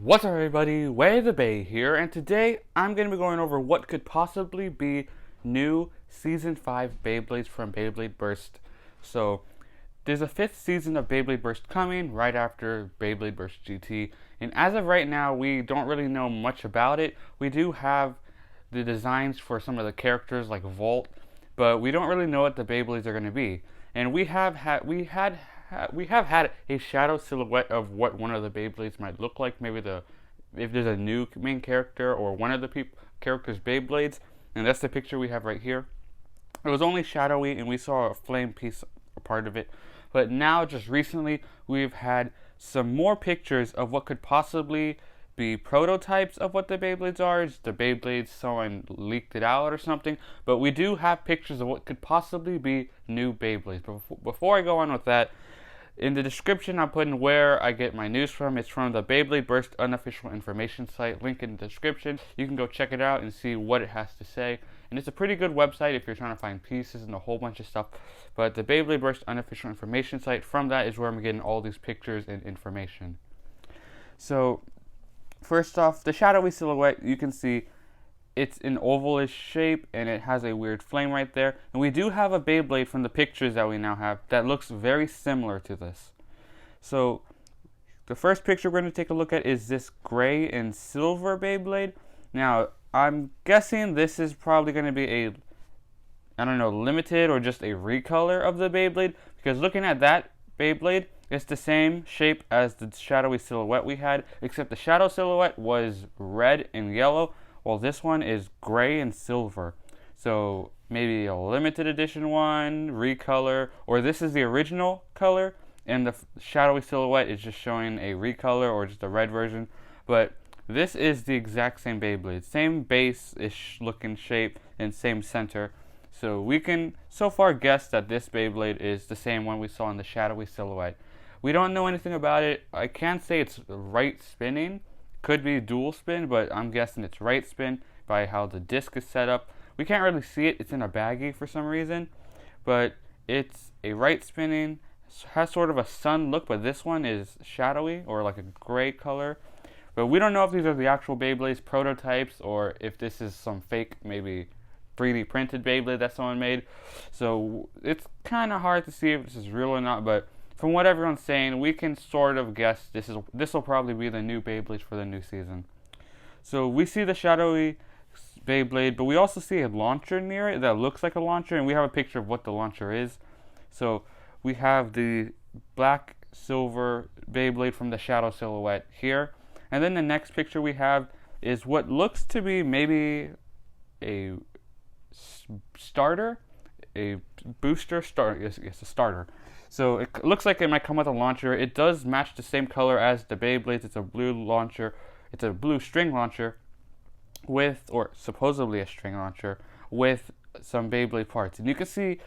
What's up everybody, WayoftheBey here, and today I'm going to be going over what could possibly be new Season 5 Beyblades from Beyblade Burst. So, there's a 5th season of Beyblade Burst coming right after Beyblade Burst GT, and as of right now we don't really know much about it. We do have the designs for some of the characters like Volt, but we don't really know what the Beyblades are going to be. And we have had a shadow silhouette of what one of the Beyblades might look like. Maybe if there's a new main character or one of the characters' Beyblades, and that's the picture we have right here. It was only shadowy, and we saw a flame piece, a part of it. But now, just recently, we've had some more pictures of what could possibly be prototypes of what the Beyblades are. It's the Beyblades, someone leaked it out or something. But we do have pictures of what could possibly be new Beyblades. But before I go on with that, in the description, I'm putting where I get my news from. It's from the Beyblade Burst Unofficial information site. Link in the description. You can go check it out and see what it has to say. And it's a pretty good website if you're trying to find pieces and a whole bunch of stuff. But the Beyblade Burst Unofficial information site, from that is where I'm getting all these pictures and information. So, first off, the shadowy silhouette, you can see it's an ovalish shape and it has a weird flame right there. And we do have a Beyblade from the pictures that we now have that looks very similar to this. So the first picture we're going to take a look at is this gray and silver Beyblade. Now I'm guessing this is probably going to be a, I don't know, limited or just a recolor of the Beyblade, because looking at that Beyblade, it's the same shape as the shadowy silhouette we had, except the shadow silhouette was red and yellow, while this one is gray and silver. So maybe a limited edition one, recolor, or this is the original color, and the shadowy silhouette is just showing a recolor or just a red version. But this is the exact same Beyblade, same base-ish looking shape and same center. So we can so far guess that this Beyblade is the same one we saw in the shadowy silhouette. We don't know anything about it. I can't say it's right spinning. Could be dual spin, but I'm guessing it's right spin by how the disc is set up. We can't really see it. It's in a baggie for some reason, but it's a right spinning, has sort of a sun look, but this one is shadowy or like a gray color. But we don't know if these are the actual Beyblades prototypes or if this is some fake, maybe 3D printed Beyblade that someone made. So it's kind of hard to see if this is real or not, but from what everyone's saying, we can sort of guess this will probably be the new Beyblade for the new season. So we see the shadowy Beyblade, but we also see a launcher near it that looks like a launcher, and we have a picture of what the launcher is. So we have the black silver Beyblade from the shadow silhouette here, and then the next picture we have is what looks to be maybe a starter, a booster starter. Yes, a starter. So it looks like it might come with a launcher. It does match the same color as the Beyblades. It's a blue launcher. It's a blue string launcher with, or supposedly a string launcher, with some Beyblade parts. And you can see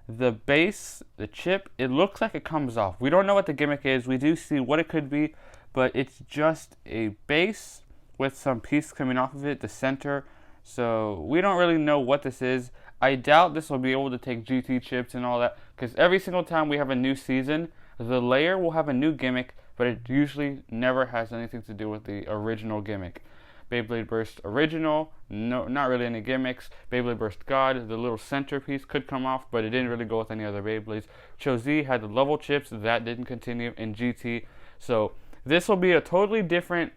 the base, the chip, it looks like it comes off. We don't know what the gimmick is. We do see what it could be, but it's just a base with some piece coming off of it, the center. So we don't really know what this is. I doubt this will be able to take GT chips and all that, because every single time we have a new season, the layer will have a new gimmick, but it usually never has anything to do with the original gimmick. Beyblade Burst Original, no, not really any gimmicks. Beyblade Burst God, the little centerpiece could come off, but it didn't really go with any other Beyblades. Cho-Z had the level chips, that didn't continue in GT. So this will be a totally different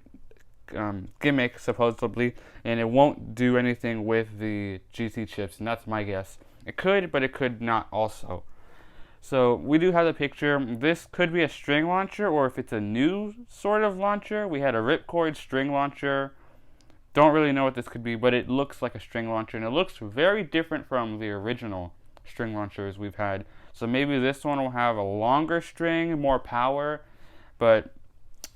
gimmick supposedly, and it won't do anything with the GT chips, and that's my guess. It could, but it could not also. So we do have the picture. This could be a string launcher, or if it's a new sort of launcher. We had a ripcord string launcher. Don't really know what this could be, but it looks like a string launcher, and it looks very different from the original string launchers we've had. So maybe this one will have a longer string, more power, but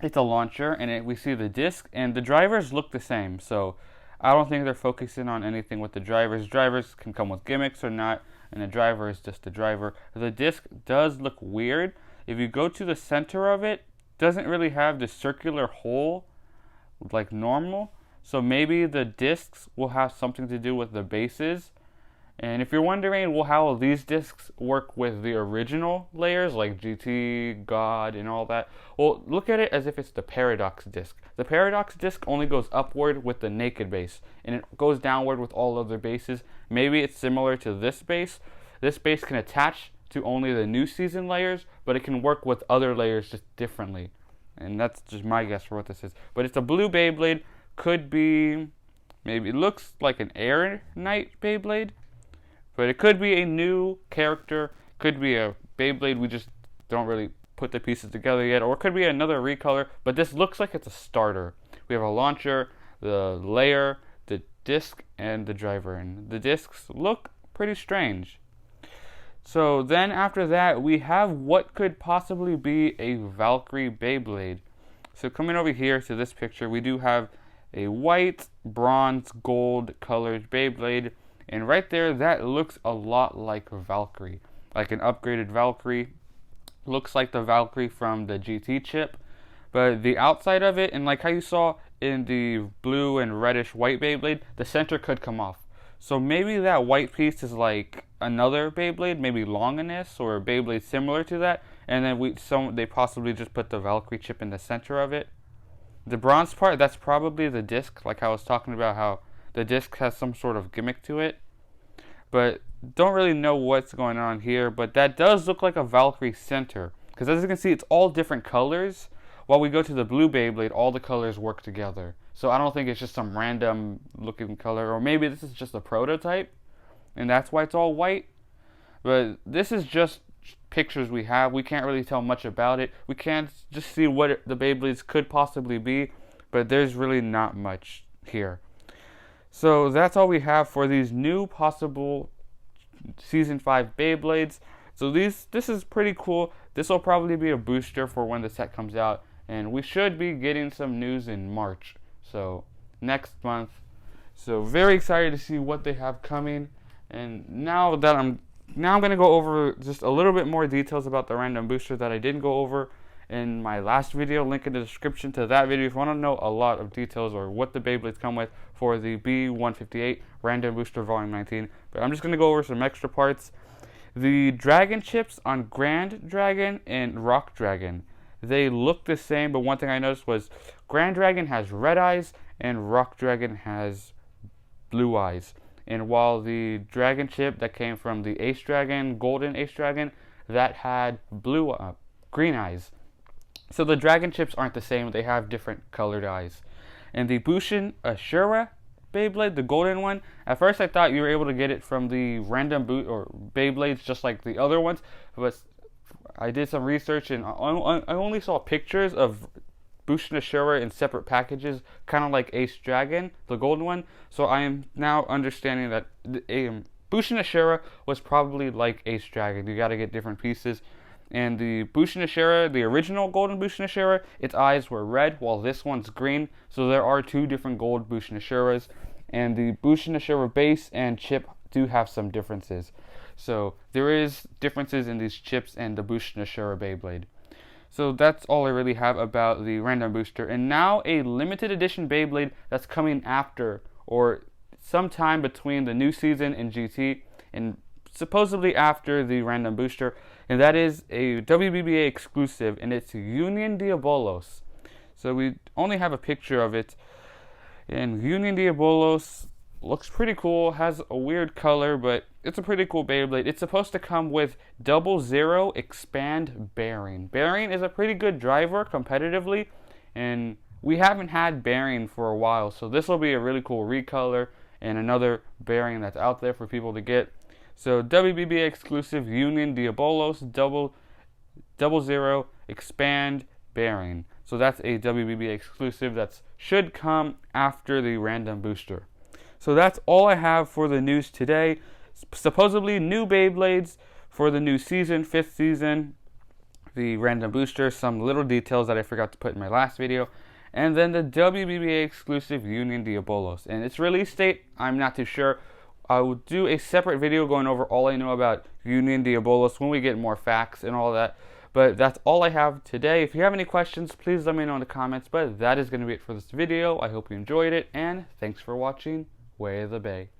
it's a launcher, and we see the disc, and the drivers look the same. So I don't think they're focusing on anything with the drivers. Drivers can come with gimmicks or not, and the driver is just the driver. The disc does look weird. If you go to the center of it, doesn't really have the circular hole like normal. So maybe the discs will have something to do with the bases, And if you're wondering, well, how these discs work with the original layers like GT, God, and all that, well, look at it as if it's the Paradox disc. The Paradox disc only goes upward with the naked base, and it goes downward with all other bases. Maybe it's similar to this base. This base can attach to only the new season layers, but it can work with other layers just differently. And that's just my guess for what this is. But it's a blue Beyblade. Could be, maybe it looks like an Air Knight Beyblade. But it could be a new character, could be a Beyblade, we just don't really put the pieces together yet, or it could be another recolor, but this looks like it's a starter. We have a launcher, the layer, the disc, and the driver, and the discs look pretty strange. So then after that, we have what could possibly be a Valkyrie Beyblade. So coming over here to this picture, we do have a white, bronze, gold colored Beyblade. And right there, that looks a lot like Valkyrie, like an upgraded Valkyrie. Looks like the Valkyrie from the GT chip, but the outside of it, and like how you saw in the blue and reddish white Beyblade, the center could come off. So maybe that white piece is like another Beyblade, maybe Longinus or a Beyblade similar to that, and then they possibly just put the Valkyrie chip in the center of it. The bronze part, that's probably the disc, like I was talking about how the disc has some sort of gimmick to it, but don't really know what's going on here. But that does look like a Valkyrie center, because as you can see, it's all different colors. While we go to the blue Beyblade, all the colors work together. So I don't think it's just some random looking color, or maybe this is just a prototype, and that's why it's all white. But this is just pictures we have. We can't really tell much about it. We can't just see what the Beyblades could possibly be, but there's really not much here. So that's all we have for these new possible Season 5 Beyblades. So this is pretty cool. This will probably be a booster for when the set comes out. And we should be getting some news in March. So next month. So very excited to see what they have coming. And now I'm going to go over just a little bit more details about the random booster that I didn't go over in my last video. Link in the description to that video if you want to know a lot of details or what the Beyblades come with for the B158 Random Booster Volume 19. But I'm just going to go over some extra parts. The dragon chips on Grand Dragon and Rock Dragon, they look the same, but one thing I noticed was Grand Dragon has red eyes and Rock Dragon has blue eyes. And while the dragon chip that came from the Ace Dragon, Golden Ace Dragon, that had green eyes. So the dragon chips aren't the same, they have different colored eyes. And the Bushin Ashura Beyblade, the golden one, at first I thought you were able to get it from the random Beyblades just like the other ones, but I did some research and I only saw pictures of Bushin Ashura in separate packages, kind of like Ace Dragon, the golden one. So I am now understanding that Bushin Ashura was probably like Ace Dragon. You gotta get different pieces. And the Bushin Ashura, the original golden Bushin Ashura, its eyes were red, while this one's green. So there are two different gold Bushin Ashuras. And the Bushin Ashura base and chip do have some differences. So there is differences in these chips and the Bushin Ashura Beyblade. So that's all I really have about the random booster. And now a limited edition Beyblade that's coming after, or sometime between the new season and GT, and supposedly after the random booster. And that is a WBBA exclusive, and it's Union Diabolos. So we only have a picture of it. And Union Diabolos looks pretty cool, has a weird color, but it's a pretty cool Beyblade. It's supposed to come with 00 expand bearing. Bearing is a pretty good driver competitively, and we haven't had bearing for a while, so this will be a really cool recolor and another bearing that's out there for people to get. So WBBA exclusive Union Diabolos 00 expand bearing. So that's a WBBA exclusive that should come after the random booster. So that's all I have for the news today. Supposedly new Beyblades for the new season, 5th season, the random booster, some little details that I forgot to put in my last video, and then the WBBA exclusive Union Diabolos. And its release date, I'm not too sure. I will do a separate video going over all I know about Union Diabolos when we get more facts and all that. But that's all I have today. If you have any questions, please let me know in the comments. But that is going to be it for this video. I hope you enjoyed it, and thanks for watching Way of the Bay.